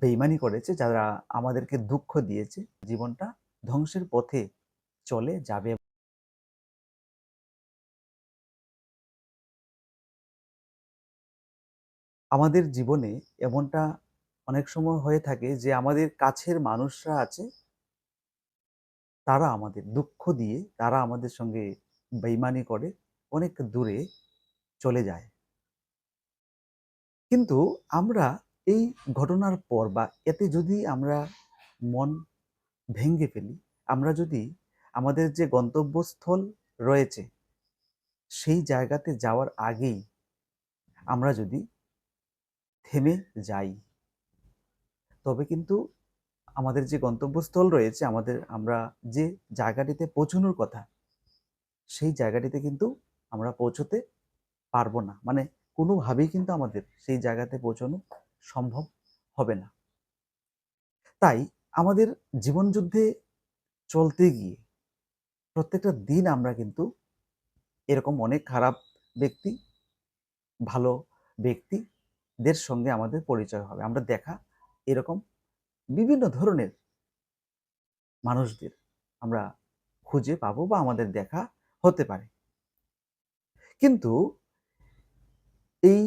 বেইমানি করেছে, যারা আমাদেরকে দুঃখ দিয়েছে, জীবনটা ধ্বংসের পথে চলে যাবে। আমাদের জীবনে এমনটা অনেক সময় হয়ে থাকে যে আমাদের কাছের মানুষরা আছে, তারা আমাদের দুঃখ দিয়ে, তারা আমাদের সঙ্গে বেইমানি করে অনেক দূরে চলে যায়। কিন্তু আমরা এই ঘটনার পর বা এতে যদি আমরা মন ভেঙে ফেলি, আমরা যদি আমাদের যে গন্তব্যস্থল রয়েছে সেই জায়গাতে যাওয়ার আগেই আমরা যদি থেমে যাই, তবে কিন্তু আমাদের যে গন্তব্যস্থল রয়েছে, আমরা যে জায়গাটিতে পৌঁছানোর কথা, সেই জায়গাটিতে কিন্তু আমরা পৌঁছতে পারবো না। মানে কোনোভাবেই কিন্তু আমাদের সেই জায়গাতে পৌঁছানো সম্ভব হবে না। তাই আমাদের জীবনযুদ্ধে চলতে গিয়ে প্রত্যেকটা দিন আমরা কিন্তু এরকম অনেক খারাপ ব্যক্তি, ভালো ব্যক্তিদের সঙ্গে আমাদের পরিচয় হবে। আমরা দেখা এরকম বিভিন্ন ধরনের মানুষদের আমরা খুঁজে পাবো বা আমাদের দেখা হতে পারে। কিন্তু এই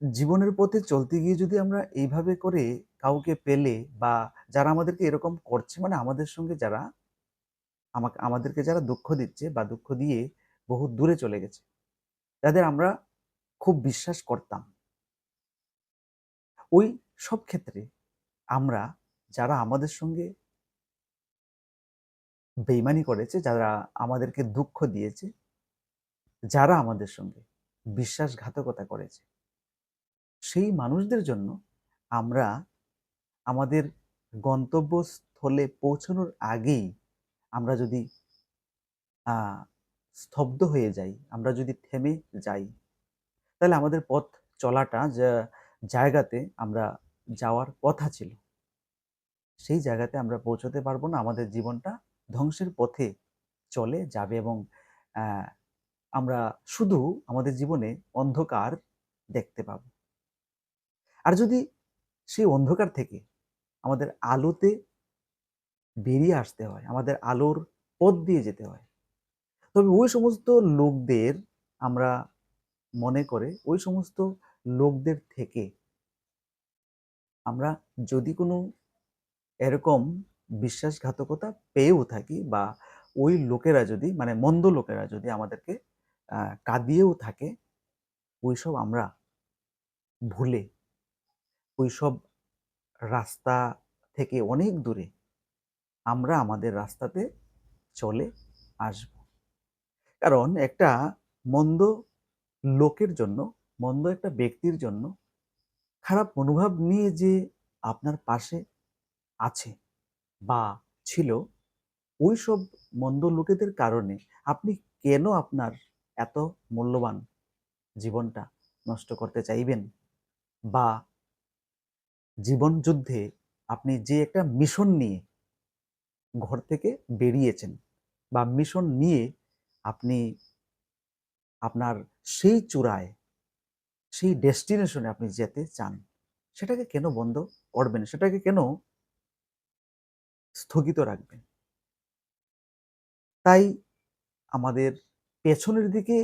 জীবনের পথে চলতে গিয়ে যদি আমরা এইভাবে করে কাউকে পেলে বা যারা আমাদেরকে এরকম করছে, মানে আমাদের সঙ্গে যারা আমাদেরকে যারা দুঃখ দিচ্ছে বা দুঃখ দিয়ে বহু দূরে চলে গেছে, যাদের আমরা খুব বিশ্বাস করতাম, ওই সব ক্ষেত্রে আমরা যারা আমাদের সঙ্গে বেইমানি করেছে, যারা আমাদেরকে দুঃখ দিয়েছে, যারা আমাদের সঙ্গে বিশ্বাসঘাতকতা করেছে, সেই মানুষদের জন্য আমরা আমাদের গন্তব্যস্থলে পৌঁছানোর আগেই আমরা যদি আহ, স্তব্ধ হয়ে যাই, আমরা যদি থেমে যাই, তাহলে আমাদের পথ চলাটা যে জায়গাতে আমরা যাওয়ার কথা ছিল, সেই জায়গাতে আমরা পৌঁছতে পারবো না। আমাদের জীবনটা ধ্বংসের পথে চলে যাবে এবং আহ, আমরা শুধু আমাদের জীবনে অন্ধকার দেখতে পাবো। আর যদি সেই অন্ধকার থেকে আমাদের আলোতে বেরিয়ে আসতে হয়, আমাদের আলোর পথ দিয়ে যেতে হয়, তবে ওই সমস্ত লোকদের আমরা মনে করে ওই সমস্ত লোকদের থেকে আমরা যদি কোনো এরকম বিশ্বাসঘাতকতা পেয়েও থাকি বা ওই লোকেরা যদি, মানে মন্দ লোকেরা যদি আমাদেরকে কাঁদিয়েও থাকে, ওইসব আমরা ভুলে ওইসব রাস্তা থেকে অনেক দূরে আমরা আমাদের রাস্তাতে চলে আসব। কারণ একটা মন্দ লোকের জন্য, মন্দ একটা ব্যক্তির জন্য খারাপ মনোভাব নিয়ে যে আপনার পাশে আছে বা ছিল, ওইসব মন্দ লোকেদের কারণে আপনি কেন আপনার এত মূল্যবান জীবনটা নষ্ট করতে চাইবেন? বা জীবন যুদ্ধে আপনি যে একটা মিশন নিয়ে ঘর থেকে বেরিয়েছেন বা মিশন নিয়ে আপনি আপনার সেই চূড়ায়, সেই ডেস্টিনেশনে আপনি যেতে চান, সেটাকে কেন বন্ধ করবেন? সেটাকে কেন স্থগিত রাখবেন? তাই আমাদের পেছনের দিকে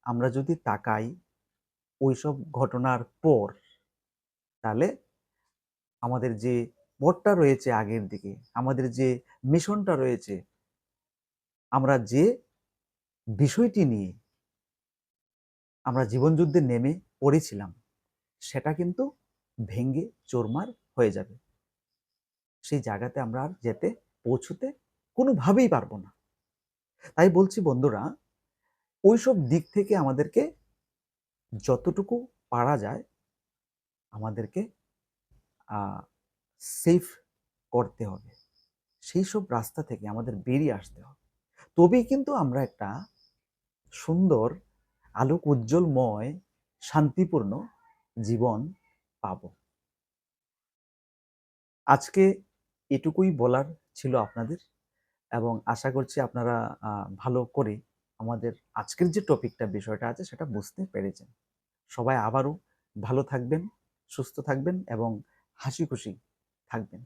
আমরা যদি তাকাই ওইসব ঘটনার পর, তাহলে আমাদের যে পথটা রয়েছে আগের দিকে, আমাদের যে মিশনটা রয়েছে, আমরা যে বিষয়টি নিয়ে আমরা জীবনযুদ্ধে নেমে পড়েছিলাম, সেটা কিন্তু ভেঙে চুরমার হয়ে যাবে। সেই জায়গাতে আমরা আর যেতে, পৌঁছতে কোনোভাবেই পারবো না। তাই বলছি বন্ধুরা, ওইসব দিক থেকে আমাদেরকে যতটুকু পারা যায় আমাদেরকে সেফ করতে হবে। সেই সব রাস্তা থেকে আমাদের বেরিয়ে আসতে হবে। তবেই কিন্তু আমরা একটা সুন্দর, আলোক উজ্জ্বলময়, শান্তিপূর্ণ জীবন পাব। আজকে এটুকুই বলার ছিল আপনাদের, এবং আশা করছি আপনারা ভালো করে আমাদের আজকের যে টপিকটা, বিষয়টা আছে সেটা বুঝতে পেরেছেন। সবাই আবারও ভালো থাকবেন, সুস্থ থাকবেন এবং হাসি খুশি থাকবেন।